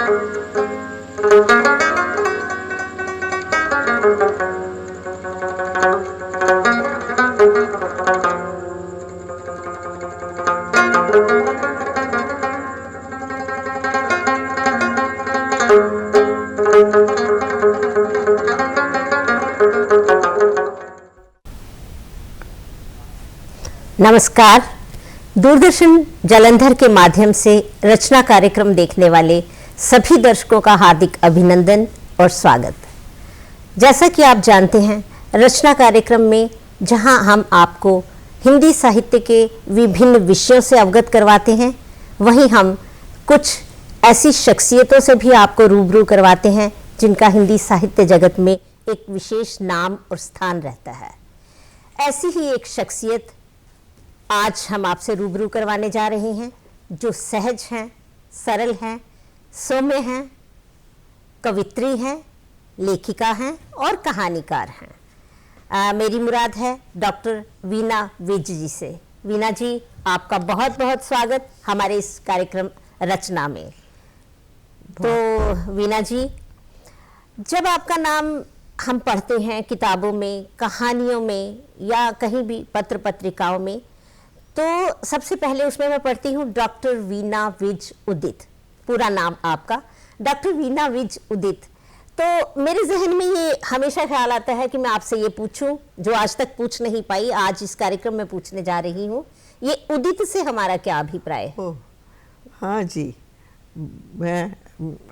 नमस्कार। दूरदर्शन जालंधर के माध्यम से रचना कार्यक्रम देखने वाले सभी दर्शकों का हार्दिक अभिनंदन और स्वागत। जैसा कि आप जानते हैं, रचना कार्यक्रम में जहां हम आपको हिंदी साहित्य के विभिन्न विषयों से अवगत करवाते हैं, वहीं हम कुछ ऐसी शख्सियतों से भी आपको रूबरू करवाते हैं जिनका हिंदी साहित्य जगत में एक विशेष नाम और स्थान रहता है। ऐसी ही एक शख्सियत आज हम आपसे रूबरू करवाने जा रहे हैं, जो सहज हैं, सरल हैं, सौम्य हैं, कवित्री हैं, लेखिका हैं और कहानीकार हैं। मेरी मुराद है डॉक्टर वीणा विज जी से। वीणा जी, आपका बहुत बहुत स्वागत हमारे इस कार्यक्रम रचना में। तो वीणा जी, जब आपका नाम हम पढ़ते हैं किताबों में, कहानियों में या कहीं भी पत्र पत्रिकाओं में, तो सबसे पहले उसमें मैं पढ़ती हूँ डॉक्टर वीणा विज उदित। पूरा नाम आपका डॉक्टर वीणा विज उदित। तो मेरे जहन में ये हमेशा ख्याल आता है कि मैं आपसे ये पूछूं जो आज तक पूछ नहीं पाई, आज इस कार्यक्रम में पूछने जा रही हूँ। ये उदित से हमारा क्या अभिप्राय है? हाँ जी, मैं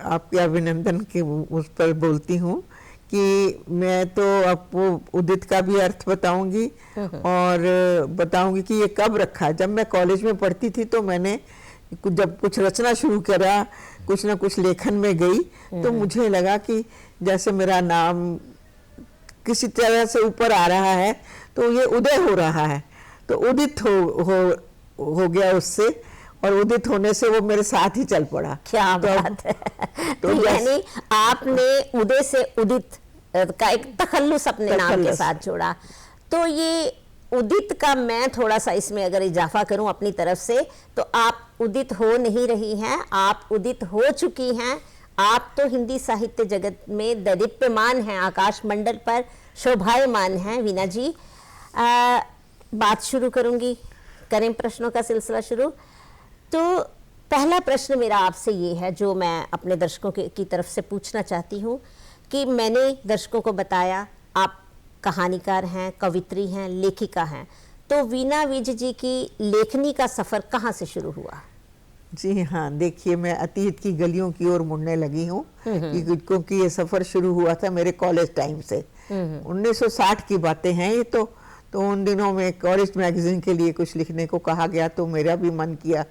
आपके अभिनंदन के उस पर बोलती हूँ कि मैं तो आपको उदित का भी अर्थ बताऊंगी और बताऊंगी कि ये कब रखा। जब मैं कॉलेज में पढ़ती थी तो मैंने जब कुछ रचना शुरू करा, कुछ ना कुछ लेखन में गई, तो मुझे लगा कि जैसे मेरा नाम किसी तरह से ऊपर आ रहा है तो ये उदय हो रहा है, तो उदित हो गया उससे, और उदित होने से वो मेरे साथ ही चल पड़ा। क्या बात है। तो यानी आपने उदय से उदित का एक तखल्लुस अपने नाम के साथ जोड़ा। तो ये उदित का मैं थोड़ा सा इसमें अगर इजाफा करूं अपनी तरफ से, तो आप उदित हो नहीं रही हैं, आप उदित हो चुकी हैं। आप तो हिंदी साहित्य जगत में दैदीप्यमान हैं, आकाश मंडल पर शोभायमान हैं। वीणा जी, बात शुरू करूंगी, करें प्रश्नों का सिलसिला शुरू। तो पहला प्रश्न मेरा आपसे ये है, जो मैं अपने दर्शकों की तरफ से पूछना चाहती हूँ कि मैंने दर्शकों को बताया आप कहानीकार हैं, कवित्री हैं, लेखिका हैं। तो वीणा विज जी की लेखनी का सफ़र कहाँ से शुरू हुआ? जी हाँ, देखिए, मैं अतीत की गलियों की ओर मुड़ने लगी हूँ क्योंकि ये सफ़र शुरू हुआ था मेरे कॉलेज टाइम से। 1960 की बातें हैं ये। तो उन दिनों में कॉलेज मैगजीन के लिए कुछ लिखने को कहा गया, तो मेरा भी मन किया।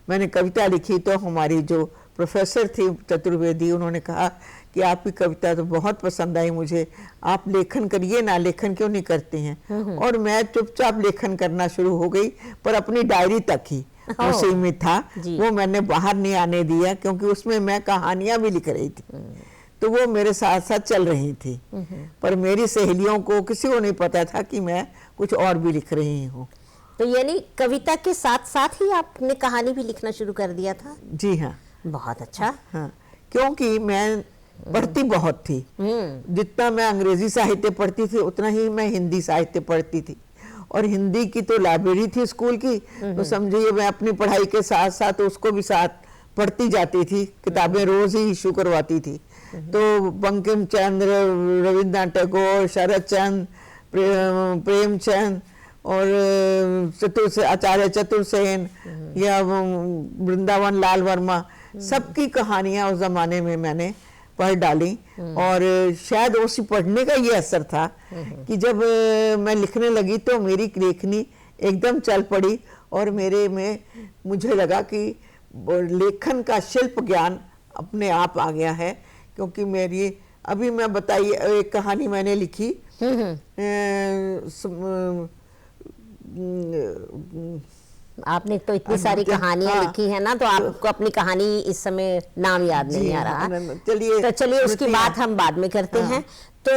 मैंने कविता लिखी तो हमारी जो प्रोफेसर थी चतुर्वेदी, उन्होंने कहा कि आपकी कविता तो बहुत पसंद आई मुझे, आप लेखन करिए ना, लेखन क्यों नहीं करते हैं। और मैं चुपचाप लेखन करना शुरू हो गई, पर अपनी डायरी तक ही वो सीमित था, वो मैंने बाहर नहीं आने दिया, क्योंकि उसमें मैं कहानियां भी लिख रही थी, तो वो मेरे साथ साथ चल रही थी। पर मेरी सहेलियों को, किसी को नहीं पता था कि मैं कुछ और भी लिख रही हूँ। तो यानी कविता के साथ साथ ही आपने कहानी भी लिखना शुरू कर दिया था? जी हाँ। बहुत अच्छा। हाँ, क्योंकि मैं पढ़ती बहुत थी। जितना मैं अंग्रेजी साहित्य पढ़ती थी उतना ही मैं हिंदी साहित्य पढ़ती थी, और हिंदी की तो लाइब्रेरी थी स्कूल की, तो समझिए मैं अपनी पढ़ाई के साथ साथ उसको भी साथ पढ़ती जाती थी। किताबें रोज ही इशू करवाती थी। तो बंकिम चंद्र, रविन्द्रनाथ टैगोर, शरद चंद्र, प्रेमचंद और आचार्य चतुर्सेन या वृंदावन लाल वर्मा, सबकी कहानियां उस जमाने में मैंने पढ़ डाली। और शायद उसी पढ़ने का ये असर था कि जब मैं लिखने लगी तो मेरी लेखनी एकदम चल पड़ी, और मेरे में मुझे लगा कि लेखन का शिल्प ज्ञान अपने आप आ गया है। क्योंकि मेरी अभी मैं बताइए, एक कहानी मैंने लिखी, आपने तो इतनी सारी कहानियां लिखी है ना, तो आपको अपनी कहानी इस समय नाम याद नहीं आ रहा। चलिए उसकी बात हम बाद में करते हैं। तो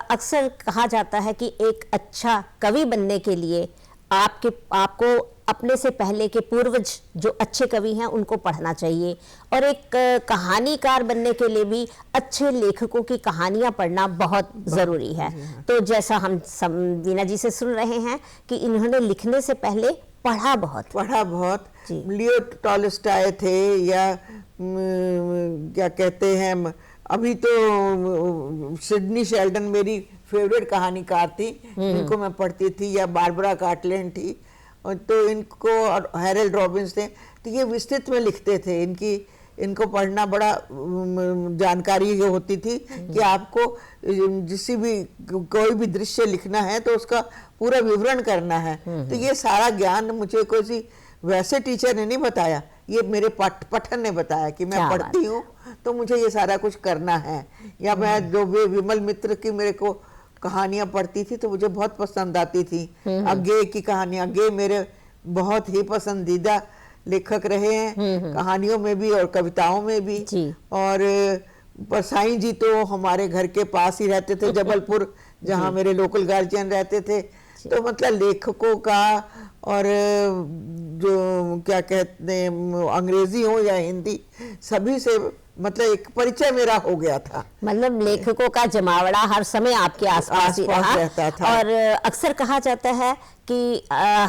अक्सर कहा जाता है कि एक अच्छा कवि बनने के लिए आपको अपने से पहले के पूर्वज जो अच्छे कवि हैं उनको पढ़ना चाहिए, और एक कहानीकार बनने के लिए भी अच्छे लेखकों की कहानियां पढ़ना बहुत ज़रूरी है। तो जैसा हम वीना जी से सुन रहे हैं कि इन्होंने लिखने से पहले पढ़ा बहुत। लियो टॉलस्टॉय थे, या क्या कहते हैं, अभी तो सिडनी शेल्डन मेरी फेवरेट कहानीकार थी, इनको मैं पढ़ती थी, या बारबरा कार्टलैंड थी, और तो इनको, और हैरोल्ड रॉबिन्स थे, तो ये विस्तृत में लिखते थे। इनको पढ़ना बड़ा जानकारी होती थी कि आपको कोई भी दृश्य लिखना है तो उसका पूरा विवरण करना है। तो ये सारा ज्ञान मुझे कोई वैसे टीचर ने नहीं बताया, ये मेरे पठन ने बताया कि मैं पढ़ती हूँ तो मुझे ये सारा कुछ करना है। या मैं जो विमल मित्र की मेरे को कहानियां पढ़ती थी तो मुझे बहुत पसंद आती थी। अज्ञे की कहानियां, अज्ञे मेरे बहुत ही पसंदीदा लेखक रहे हैं, कहानियों में भी और कविताओं में भी। और परसाई जी तो हमारे घर के पास ही रहते थे, जबलपुर, जहाँ मेरे लोकल गार्जियन रहते थे। तो मतलब लेखकों का, और जो क्या कहते हैं, अंग्रेजी हो या हिंदी, सभी से मतलब एक परिचय मेरा हो गया था। मतलब लेखकों का जमावड़ा हर समय आपके आसपास ही रहा रहता था। और अक्सर कहा जाता है कि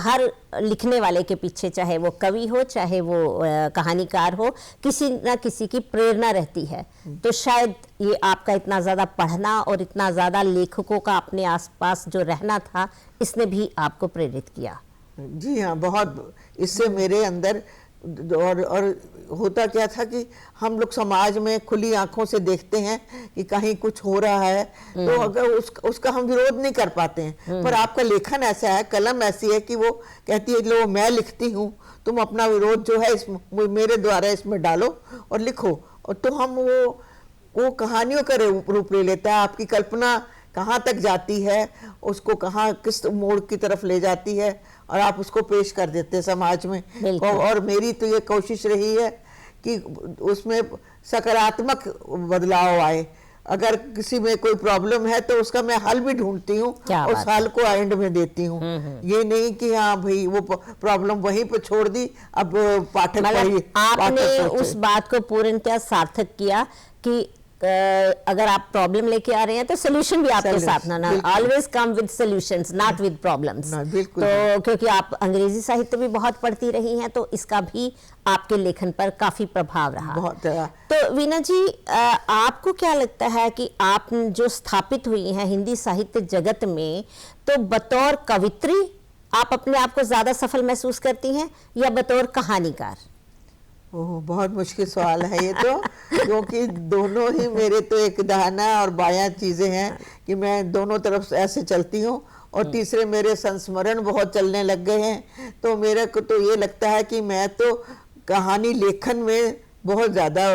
हर लिखने वाले के पीछे, चाहे वो कवि हो चाहे वो कहानीकार हो, किसी न किसी की प्रेरणा रहती है। तो शायद ये आपका इतना ज़्यादा पढ़ना और इतना ज़्यादा लेखकों का अपने आसपास जो रहना था, इसने भी आपको प्रेरित किया। जी हाँ, बहुत। इससे मेरे अंदर और होता क्या था कि हम लोग समाज में खुली आंखों से देखते हैं कि कहीं कुछ हो रहा है, तो अगर उसका हम विरोध नहीं कर पाते हैं। पर आपका लेखन ऐसा है, कलम ऐसी है कि वो कहती है, लो मैं लिखती हूँ, तुम अपना विरोध जो है मेरे द्वारा इसमें डालो और लिखो। और तो हम वो कहानियों का रूप ले लेता है। आपकी कल्पना कहाँ तक जाती है, उसको कहाँ किस मोड़ की तरफ ले जाती है, और आप उसको पेश कर देते हैं समाज में। और मेरी तो ये कोशिश रही है कि उसमें सकारात्मक बदलाव आए। अगर किसी में कोई प्रॉब्लम है तो उसका मैं हल भी ढूंढती हूँ, उस हल को एंड में देती हूँ। ये नहीं कि हाँ भाई वो प्रॉब्लम वहीं पे छोड़ दी, अब पाठक आपने उस बात को पूर्णतः सार्थक किया कि अगर आप प्रॉब्लम लेके आ रहे हैं तो सोल्यूशन भी आपके साथ ना always come with solutions, not with problems. तो क्योंकि आप अंग्रेजी साहित्य भी बहुत पढ़ती रही हैं, तो इसका भी आपके लेखन पर काफी प्रभाव रहा। बहुत। तो वीना जी, आपको क्या लगता है कि आप जो स्थापित हुई हैं हिंदी साहित्य जगत में, तो बतौर कवित्री आप अपने आप को ज्यादा सफल महसूस करती हैं या बतौर कहानीकार? ओह, बहुत मुश्किल सवाल है ये तो, क्योंकि दोनों ही मेरे तो एक दाहिना और बायां चीजें हैं कि मैं दोनों तरफ ऐसे चलती हूँ। और तीसरे मेरे संस्मरण बहुत चलने लग गए हैं, तो मेरे को तो ये लगता है कि मैं तो कहानी लेखन में बहुत ज़्यादा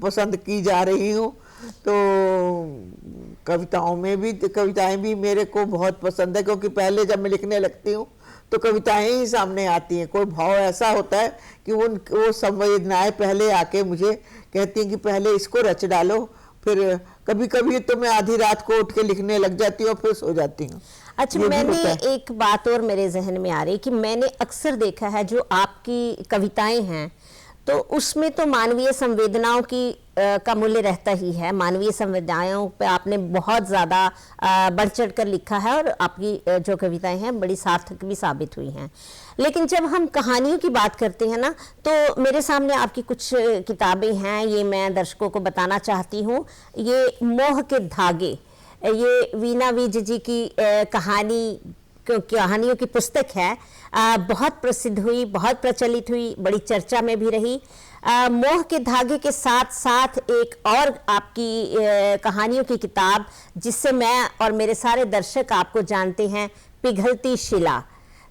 पसंद की जा रही हूँ। तो कविताएं भी मेरे को बहुत पसंद है, क्योंकि पहले जब मैं लिखने लगती हूँ तो कविताएं ही सामने आती हैं। कोई भाव ऐसा होता है कि वो संवेदनाएं पहले आके मुझे कहती हैं कि पहले इसको रच डालो, फिर कभी कभी तो मैं आधी रात को उठ के लिखने लग जाती हूँ, फिर सो जाती हूँ। अच्छा, मैंने एक बात और मेरे जहन में आ रही कि मैंने अक्सर देखा है जो आपकी कविताएं हैं, तो उसमें तो मानवीय संवेदनाओं की का मूल्य रहता ही है। मानवीय संवेदनाओं पे आपने बहुत ज़्यादा बढ़ चढ़ कर लिखा है, और आपकी जो कविताएं हैं बड़ी सार्थक भी साबित हुई हैं। लेकिन जब हम कहानियों की बात करते हैं ना, तो मेरे सामने आपकी कुछ किताबें हैं, ये मैं दर्शकों को बताना चाहती हूँ। ये मोह के धागे, ये वीना विज जी की कहानियों की पुस्तक है। बहुत प्रसिद्ध हुई, बहुत प्रचलित हुई, बड़ी चर्चा में भी रही। मोह के धागे के साथ साथ एक और आपकी कहानियों की किताब, जिससे मैं और मेरे सारे दर्शक आपको जानते हैं, पिघलती शिला।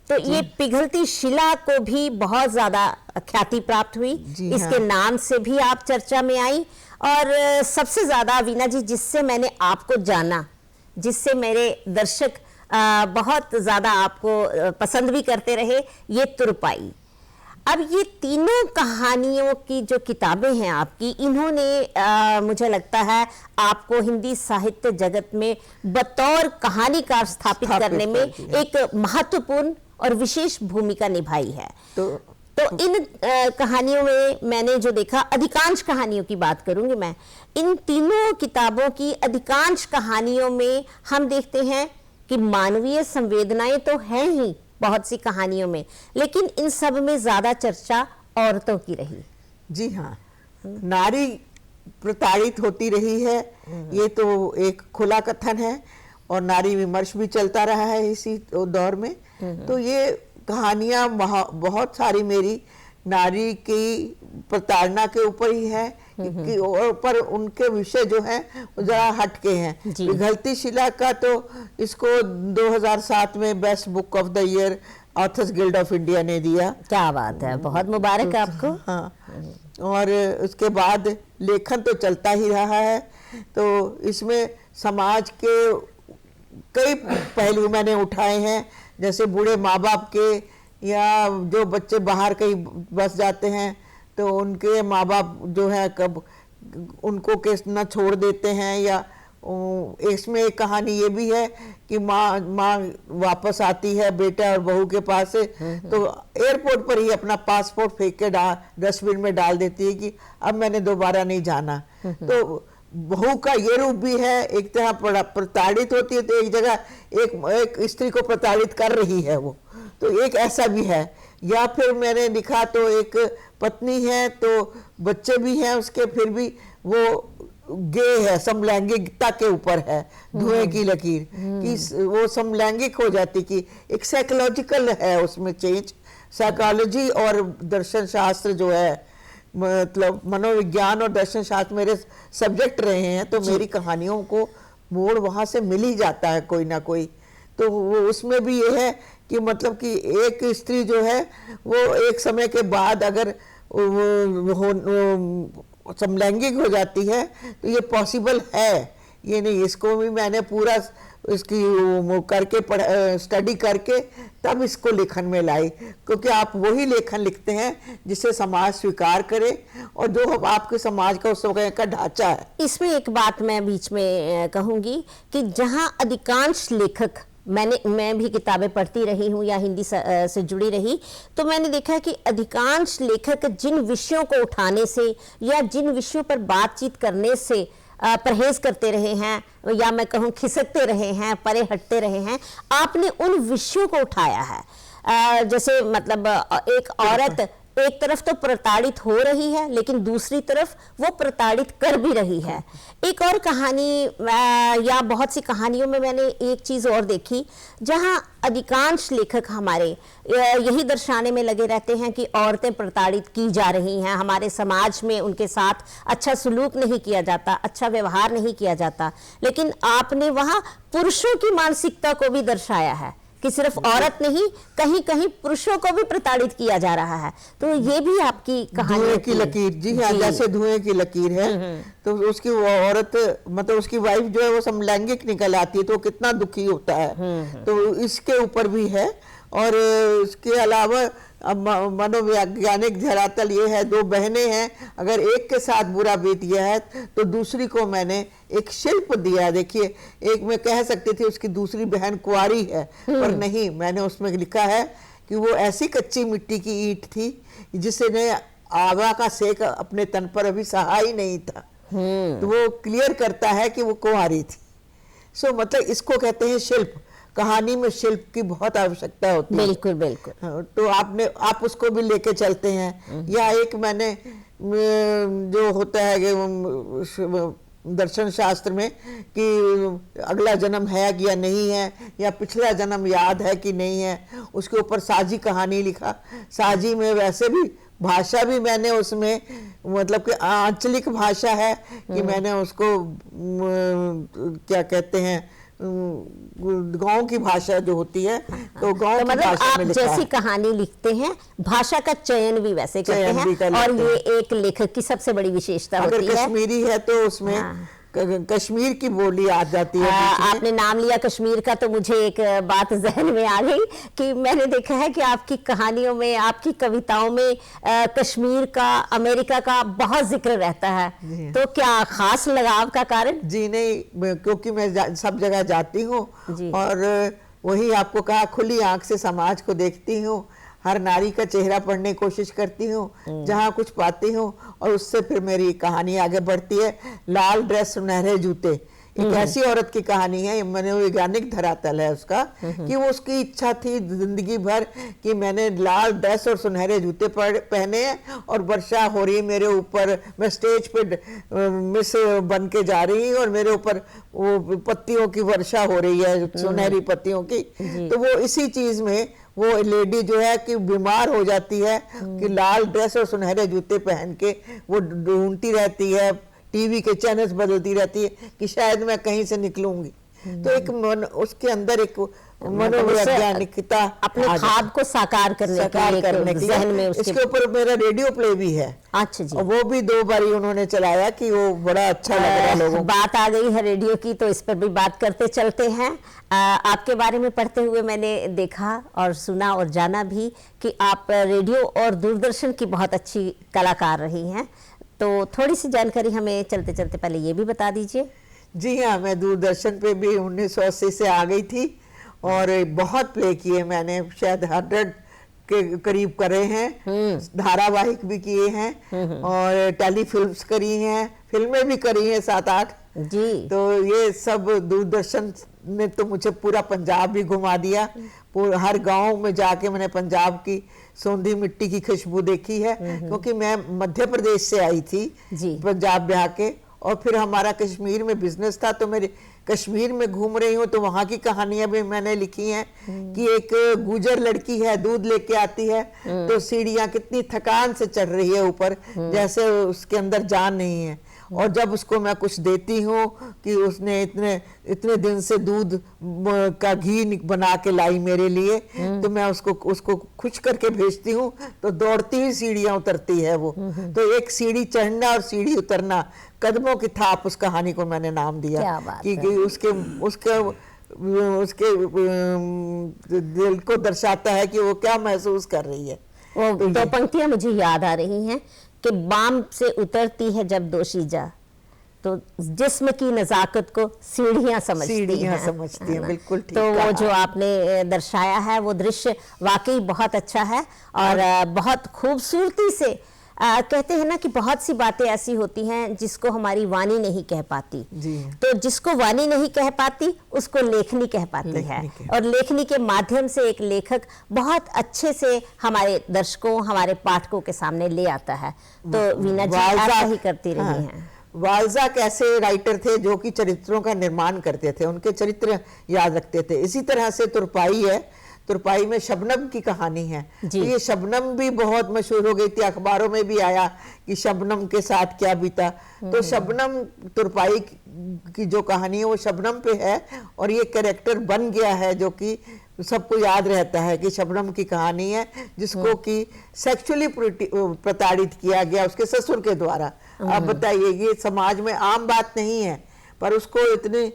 तो ये पिघलती शिला को भी बहुत ज़्यादा ख्याति प्राप्त हुई, इसके नाम से भी आप चर्चा में आई। और सबसे ज़्यादा वीना जी, जिससे मैंने आपको जाना, जिससे मेरे दर्शक बहुत ज़्यादा आपको पसंद भी करते रहे, ये तुरपाई। अब ये तीनों कहानियों की जो किताबें हैं आपकी, इन्होंने मुझे लगता है आपको हिंदी साहित्य जगत में बतौर कहानीकार स्थापित करने में एक महत्वपूर्ण और विशेष भूमिका निभाई है। तो इन कहानियों में मैंने जो देखा, अधिकांश कहानियों की बात करूंगी मैं, इन तीनों किताबों की अधिकांश कहानियों में हम देखते हैं कि मानवीय संवेदनाएं तो हैं ही बहुत सी कहानियों में, लेकिन इन सब में ज्यादा चर्चा औरतों की रही। जी हाँ, नारी प्रताड़ित होती रही है, ये तो एक खुला कथन है, और नारी विमर्श भी चलता रहा है इसी दौर में। तो ये कहानियां बहुत सारी मेरी नारी की प्रताड़ना के ऊपर ही है, कि और पर उनके विषय जो है जरा हटके हैं। पिघलती शिला का तो इसको 2007 में best book of the year authors guild of India ने दिया। क्या बात है, बहुत मुबारक आपको। हाँ, और उसके बाद लेखन तो चलता ही रहा है। तो इसमें समाज के कई पहलू मैंने उठाए हैं, जैसे बूढ़े माँ बाप के, या जो बच्चे बाहर कहीं बस जाते हैं तो उनके माँ बाप जो है कब उनको किस न छोड़ देते हैं, या इसमें एक कहानी ये भी है कि माँ वापस आती है बेटा और बहू के पास से, तो एयरपोर्ट पर ही अपना पासपोर्ट फेंक के डस्टबिन में डाल देती है कि अब मैंने दोबारा नहीं जाना। तो बहू का ये रूप भी है, एक तरह प्रताड़ित होती है, तो एक जगह एक स्त्री को प्रताड़ित कर रही है वो, तो एक ऐसा भी है। या फिर मैंने लिखा तो एक पत्नी है, तो बच्चे भी हैं उसके, फिर भी वो गे है, समलैंगिकता के ऊपर है धुएं की लकीर, कि वो समलैंगिक हो जाती, कि एक साइकोलॉजिकल है उसमें चेंज। साइकोलॉजी और दर्शन शास्त्र जो है, मतलब मनोविज्ञान और दर्शन शास्त्र मेरे सब्जेक्ट रहे हैं, तो मेरी कहानियों को मोड़ वहां से मिल ही जाता है कोई ना कोई। तो वो उसमें भी ये है कि मतलब कि एक स्त्री जो है वो एक समय के बाद अगर समलैंगिक हो जाती है तो ये पॉसिबल है, ये नहीं, इसको भी मैंने पूरा इसकी करके स्टडी करके तब इसको लेखन में लाई, क्योंकि आप वही लेखन लिखते हैं जिसे समाज स्वीकार करे और जो आपके समाज का उस समय का ढांचा है। इसमें एक बात मैं बीच में कहूंगी कि जहां अधिकांश लेखक, मैं भी किताबें पढ़ती रही हूँ या हिंदी से जुड़ी रही, तो मैंने देखा है कि अधिकांश लेखक जिन विषयों को उठाने से या जिन विषयों पर बातचीत करने से परहेज करते रहे हैं, या मैं कहूँ खिसकते रहे हैं, परे हटते रहे हैं, आपने उन विषयों को उठाया है। जैसे मतलब एक औरत एक तरफ तो प्रताड़ित हो रही है, लेकिन दूसरी तरफ वो प्रताड़ित कर भी रही है। एक और कहानी या बहुत सी कहानियों में मैंने एक चीज और देखी, जहां अधिकांश लेखक हमारे यही दर्शाने में लगे रहते हैं कि औरतें प्रताड़ित की जा रही हैं, हमारे समाज में उनके साथ अच्छा सलूक नहीं किया जाता, अच्छा व्यवहार नहीं किया जाता, लेकिन आपने वहां पुरुषों की मानसिकता को भी दर्शाया है कि सिर्फ औरत नहीं, कहीं कहीं पुरुषों को भी प्रताड़ित किया जा रहा है। तो ये भी आपकी कहानी धुएं की लकीर, जी हाँ, जैसे धुएं की लकीर है, तो उसकी वो औरत मतलब उसकी वाइफ जो है वो समलैंगिक निकल आती है, तो कितना दुखी होता है, तो इसके ऊपर भी है। और इसके अलावा मनोवैज्ञानिक धरातल ये है, दो बहनें हैं, अगर एक के साथ बुरा बीत गया है तो दूसरी को मैंने एक शिल्प दिया। देखिए, एक मैं कह सकती थी उसकी दूसरी बहन कुंवारी है, पर नहीं, मैंने उसमें लिखा है कि वो ऐसी कच्ची मिट्टी की ईंट थी जिसने आगा का सेक अपने तन पर अभी सहा ही नहीं था। तो वो क्लियर करता है कि वो कुंवारी थी। सो मतलब इसको कहते हैं शिल्प। कहानी में शिल्प की बहुत आवश्यकता होती है। बिल्कुल बिल्कुल। तो आप उसको भी लेके चलते हैं। या एक मैंने जो होता है कि दर्शन शास्त्र में कि अगला जन्म है या नहीं है, या पिछला जन्म याद है कि नहीं है, उसके ऊपर साजी कहानी लिखा। साजी में वैसे भी भाषा भी मैंने उसमें मतलब कि आंचलिक भाषा है कि मैंने उसको क्या कहते हैं, गांव की भाषा जो होती है, तो गांव की मतलब भाषा में आप लिखा जैसी है। कहानी लिखते हैं, भाषा का चयन भी वैसे करते चयन भी कर हैं, और लेते ये एक लेखक की सबसे बड़ी विशेषता अगर होती है। कश्मीरी है तो उसमें कश्मीर की बोली आ जाती है बीच में। आपने नाम लिया कश्मीर का, तो मुझे एक बात जहन में आ गई कि मैंने देखा है कि आपकी कहानियों में, आपकी कविताओं में कश्मीर का, अमेरिका का बहुत जिक्र रहता है। तो क्या खास लगाव का कारण? जी नहीं, क्योंकि मैं सब जगह जाती हूँ और वही आपको कहा, खुली आंख से समाज को देखती हूँ, हर नारी का चेहरा पढ़ने की कोशिश करती हूँ, जहाँ कुछ पाती हूँ और उससे फिर मेरी कहानी आगे बढ़ती है। लाल ड्रेस सुनहरे जूते, एक ऐसी औरत की कहानी है, मनोवैज्ञानिक धरातल है उसका, कि वो उसकी इच्छा थी जिंदगी भर कि मैंने लाल ड्रेस और सुनहरे जूते पहने हैं और वर्षा हो रही मेरे ऊपर, मैं स्टेज पे मिस बन के जा रही हूँ और मेरे ऊपर वो पत्तियों की वर्षा हो रही है, सुनहरी पत्तियों की। तो वो इसी चीज में वो लेडी जो है कि बीमार हो जाती है कि लाल ड्रेस और सुनहरे जूते पहन के वो ढूंढती रहती है, टीवी के चैनल्स बदलती रहती है कि शायद मैं कहीं से निकलूंगी। तो एक उसके अंदर एक मनोवैज्ञानिकता, अपने ख्वाब को साकार करने के जहन में इसके ऊपर मेरा रेडियो प्ले भी है। अच्छा जी, वो भी 2 बार उन्होंने चलाया कि वो बड़ा अच्छा लग रहा है लोगों। बात आ गई है रेडियो की, तो इस पर भी बात करते चलते हैं। आपके बारे में पढ़ते हुए मैंने देखा और सुना और जाना भी कि आप रेडियो और दूरदर्शन की बहुत अच्छी कलाकार रही हैं, तो थोड़ी सी जानकारी हमें चलते चलते पहले ये भी बता दीजिए। जी हाँ, मैं दूरदर्शन पे भी 1980 से आ गई थी और बहुत प्ले किए मैंने, शायद 100 के करीब करे हैं, धारावाहिक भी किए हैं और टेलीफिल्म्स करी हैं, फिल्में भी करी हैं 7-8 जी। तो ये सब दूरदर्शन ने तो मुझे पूरा पंजाब भी घुमा दिया, हर गांव में जाके मैंने पंजाब की सोंधी मिट्टी की खुशबू देखी है, क्योंकि मैं मध्य प्रदेश से आई थी पंजाब ब्याह के, और फिर हमारा कश्मीर में बिजनेस था, तो मेरे कश्मीर में घूम रही हूँ तो वहां की कहानियां भी मैंने लिखी हैं कि एक गुजर लड़की है, दूध लेके आती है तो सीढ़ियां कितनी थकान से चढ़ रही है ऊपर, जैसे उसके अंदर जान नहीं है, और जब उसको मैं कुछ देती हूँ कि उसने इतने दिन से दूध का घी बना के लाई मेरे लिए, तो मैं उसको खुश करके भेजती हूँ तो दौड़ती ही सीढ़ियां उतरती है वो। तो एक सीढ़ी चढ़ना और सीढ़ी उतरना, कदमों की थाप, उस कहानी को मैंने नाम दिया कि उसके दिल को दर्शाता है कि वो क्या महसूस कर रही है। वो 2 पंक्तियां मुझे याद आ रही हैं कि बाम से उतरती है जब दोशीजा, तो जिस्म की नजाकत को सीढ़ियां समझती हैं, बिल्कुल ठीक। तो वो जो आपने दर्शाया है वो दृश्य वाकई बहुत अच्छा है और बहुत खूबसूरती से कहते हैं ना कि बहुत सी बातें ऐसी होती हैं जिसको हमारी वाणी नहीं कह पाती जी। तो जिसको वाणी नहीं कह पाती उसको लेखनी कह पाती है, और लेखनी के माध्यम से एक लेखक बहुत अच्छे से हमारे दर्शकों, हमारे पाठकों के सामने ले आता है। तो वीणा जी ऐसा ही करती रही हैं। बाल्ज़ाक ऐसे राइटर थे जो कि चरित्रों का निर्माण करते थे, उनके चरित्र याद रखते थे। इसी तरह से तुरपाई है, तुरपाई में शबनम की कहानी है। तो ये शबनम भी बहुत मशहूर हो गई थी, अखबारों में भी आया कि शबनम के साथ क्या बीता। तो शबनम, तुरपाई की जो कहानी है वो शबनम पे है, और ये कैरेक्टर बन गया है जो कि सबको याद रहता है कि शबनम की कहानी है जिसको कि सेक्सुअली प्रताड़ित किया गया उसके ससुर के द्वारा। अब बताइए, ये समाज में आम बात नहीं है, पर उसको इतने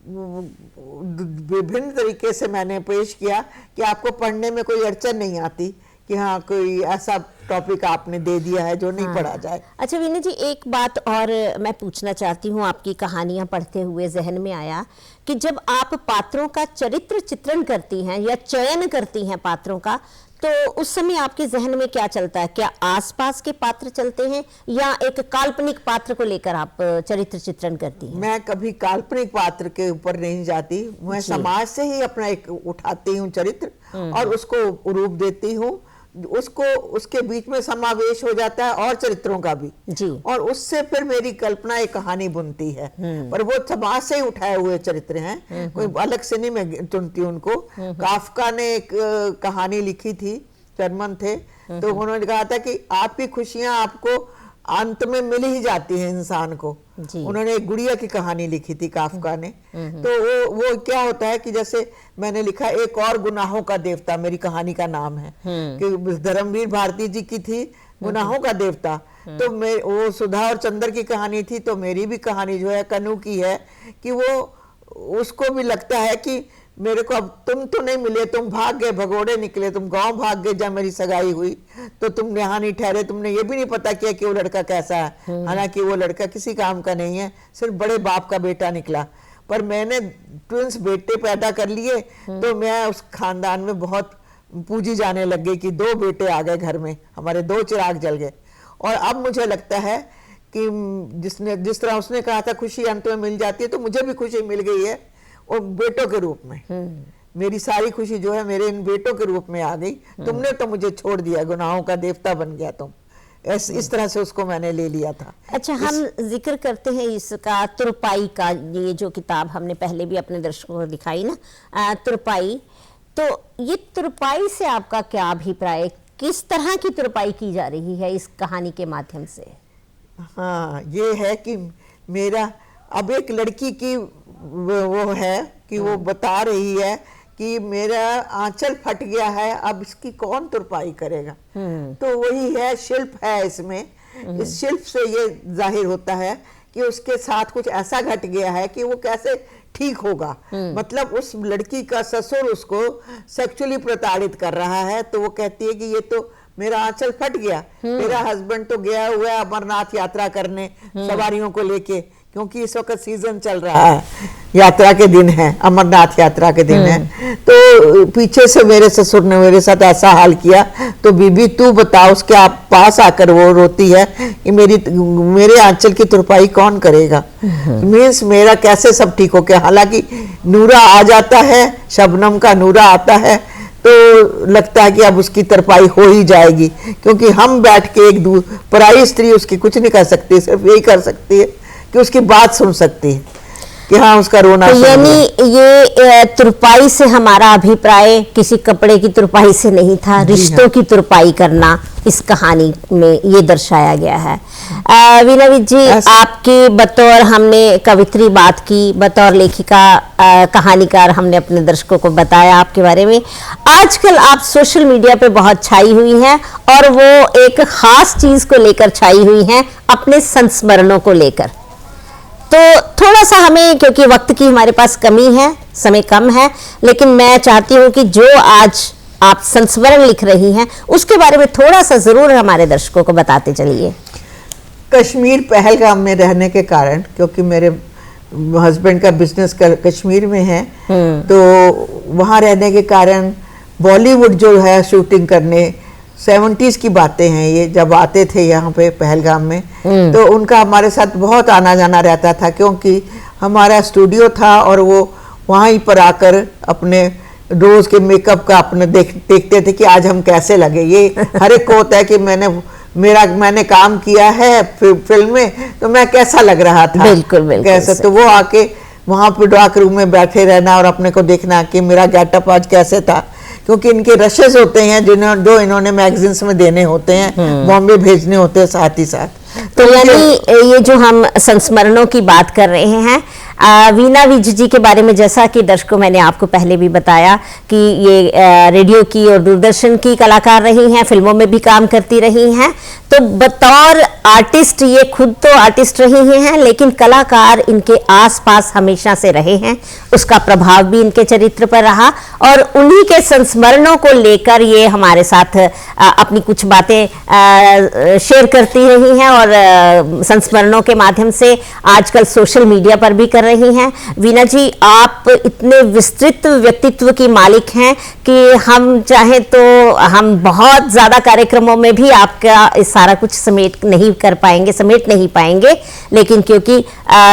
विभिन्न तरीके से मैंने पेश किया कि आपको पढ़ने में कोई अड़चन नहीं आती कि हाँ कोई ऐसा टॉपिक आपने दे दिया है जो नहीं पढ़ा जाए। अच्छा वीणा जी, एक बात और मैं पूछना चाहती हूँ, आपकी कहानियां पढ़ते हुए जहन में आया कि जब आप पात्रों का चरित्र चित्रण करती हैं या चयन करती हैं पात्रों का, तो उस समय आपके जहन में क्या चलता है? क्या आसपास के पात्र चलते हैं या एक काल्पनिक पात्र को लेकर आप चरित्र चित्रण करती हैं? मैं कभी काल्पनिक पात्र के ऊपर नहीं जाती, मैं समाज से ही अपना एक उठाती हूँ चरित्र और उसको रूप देती हूँ, उसको उसके बीच में समावेश हो जाता है और चरित्रों का भी जी। और उससे फिर मेरी कल्पना एक कहानी बुनती है। पर वो समाज से ही उठाए हुए चरित्र हैं, कोई अलग से नहीं मैं चुनती उनको। काफका ने एक कहानी लिखी थी, जर्मन थे, तो उन्होंने कहा था कि आपकी खुशियां आपको अंत में मिल ही जाती है इंसान को। उन्होंने एक गुड़िया की कहानी लिखी थी काफका ने। तो वो क्या होता है कि जैसे मैंने लिखा एक और गुनाहों का देवता, मेरी कहानी का नाम है कि धर्मवीर भारती जी की थी गुनाहों का देवता। तो मैं वो सुधा और चंद्र की कहानी थी, तो मेरी भी कहानी जो है कनु की है कि वो उसको भी लगता है कि मेरे को अब तुम तो नहीं मिले, तुम भाग गए, भगोड़े निकले, तुम गांव भाग गए जब मेरी सगाई हुई, तो तुम यहाँ नहीं ठहरे, तुमने ये भी नहीं पता किया कि वो लड़का कैसा है। हालांकि वो लड़का किसी काम का नहीं है, सिर्फ बड़े बाप का बेटा निकला। पर मैंने ट्विंस बेटे पैदा कर लिए तो मैं उस खानदान में बहुत पूजी जाने लग गई कि 2 बेटे आ गए घर में, हमारे 2 चिराग जल गए। और अब मुझे लगता है कि जिस तरह उसने कहा था खुशी अंत में मिल जाती है, तो मुझे भी खुशी मिल गई है और बेटों के रूप में। मेरी सारी खुशी जो है मेरे इन बेटों के रूप में आ गई। तुमने तो मुझे छोड़ दिया, गुनाहों का देवता बन गया तुम, इस तरह से उसको मैंने ले लिया था। अच्छा, हम जिक्र करते हैं इसका तुरपाई का, ये जो किताब हमने पहले भी अपने दर्शकों को दिखाई ना, तुरपाई, तो ये तुरपाई से आपका क्या अभिप्राय है? किस तरह की तुरपाई की जा रही है इस कहानी के माध्यम से? हाँ, ये है कि मेरा अब एक लड़की की वो है कि वो बता रही है कि मेरा आंचल फट गया है, अब इसकी कौन तुरपाई करेगा। तो वही है, शिल्प है इसमें। इस शिल्प से ये जाहिर होता है कि उसके साथ कुछ ऐसा घट गया है कि वो कैसे ठीक होगा। मतलब उस लड़की का ससुर उसको सेक्सुअली प्रताड़ित कर रहा है, तो वो कहती है कि ये तो मेरा आंचल फट गया, मेरा हस्बैंड तो गया हुआ है अमरनाथ यात्रा करने सवारियों को लेके, क्योंकि इस वक्त सीजन चल रहा है, यात्रा के दिन है, अमरनाथ यात्रा के दिन है। तो पीछे से मेरे ससुर ने मेरे साथ ऐसा हाल किया, तो बीबी तू बता, उसके आप पास आकर वो रोती है कि मेरे आंचल की तुरपाई कौन करेगा। मीन्स मेरा कैसे सब ठीक हो गया। हालांकि नूरा आ जाता है, शबनम का नूरा आता है, तो लगता है कि अब उसकी तरपाई हो ही जाएगी, क्योंकि हम बैठ के पराई स्त्री उसकी कुछ नहीं कर सकती, सिर्फ यही कर सकती है कि उसकी बात सुन सकती है कि हाँ उसका रोना। तो यानी ये तुरपाई से हमारा अभिप्राय किसी कपड़े की तुरपाई से नहीं था, रिश्तों की तुरपाई करना इस कहानी में ये दर्शाया गया है। वीणा विज जी, आपकी बतौर हमने कवित्री बात की, बतौर लेखिका कहानीकार हमने अपने दर्शकों को बताया आपके बारे में। आजकल आप सोशल मीडिया पे बहुत छाई हुई हैं और वो एक खास चीज को लेकर छाई हुई हैं, अपने संस्मरणों को लेकर। तो थोड़ा सा हमें, क्योंकि वक्त की हमारे पास कमी है, समय कम है, लेकिन मैं चाहती हूँ कि जो आज आप संस्मरण लिख रही हैं उसके बारे में थोड़ा सा जरूर हमारे दर्शकों को बताते चलिए। कश्मीर पहलगाम में रहने के कारण, क्योंकि मेरे हस्बैंड का बिजनेस कश्मीर में है, तो वहाँ रहने के कारण बॉलीवुड जो है शूटिंग करने, 70s की बातें हैं ये, जब आते थे यहाँ पे पहलगाम में, तो उनका हमारे साथ बहुत आना जाना रहता था, क्योंकि हमारा स्टूडियो था और वो वहीं पर आकर अपने रोज के मेकअप का अपने देखते थे कि आज हम कैसे लगे। ये हर एक को होता है कि मैंने काम किया है फिल्म में, तो मैं कैसा लग रहा था, बिल्कुल कैसा। तो वो आके वहां पे डार्क रूम में बैठे रहना और अपने को देखना कि मेरा गेटअप आज कैसे था, क्योंकि इनके रशेस होते हैं जो इन्होंने मैगजीन्स में देने होते हैं, बॉम्बे भेजने होते हैं साथ ही साथ। तो यानी ये जो हम संस्मरणों की बात कर रहे हैं, वीणा विज जी के बारे में, जैसा कि दर्शकों मैंने आपको पहले भी बताया कि ये रेडियो की और दूरदर्शन की कलाकार रही हैं, फिल्मों में भी काम करती रही हैं। तो बतौर आर्टिस्ट, ये खुद तो आर्टिस्ट रही हैं, लेकिन कलाकार इनके आसपास हमेशा से रहे हैं, उसका प्रभाव भी इनके चरित्र पर रहा, और उन्हीं के संस्मरणों को लेकर ये हमारे साथ अपनी कुछ बातें शेयर करती रही हैं, और संस्मरणों के माध्यम से आजकल सोशल मीडिया पर भी कर रही हैं। वीणा जी, आप इतने विस्तृत व्यक्तित्व की मालिक हैं कि हम चाहे तो हम बहुत ज्यादा कार्यक्रमों में भी आपका सारा कुछ समेट नहीं पाएंगे, लेकिन क्योंकि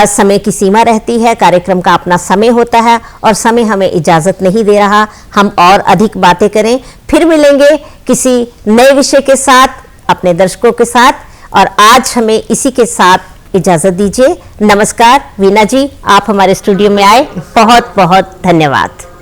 समय की सीमा रहती है, कार्यक्रम का अपना समय होता है और समय हमें इजाजत नहीं दे रहा हम और अधिक बातें करें। फिर मिलेंगे किसी नए विषय के साथ, अपने दर्शकों के साथ, और आज हमें इसी के साथ इजाजत दीजिए। नमस्कार वीणा जी, आप हमारे स्टूडियो में आए, बहुत बहुत धन्यवाद।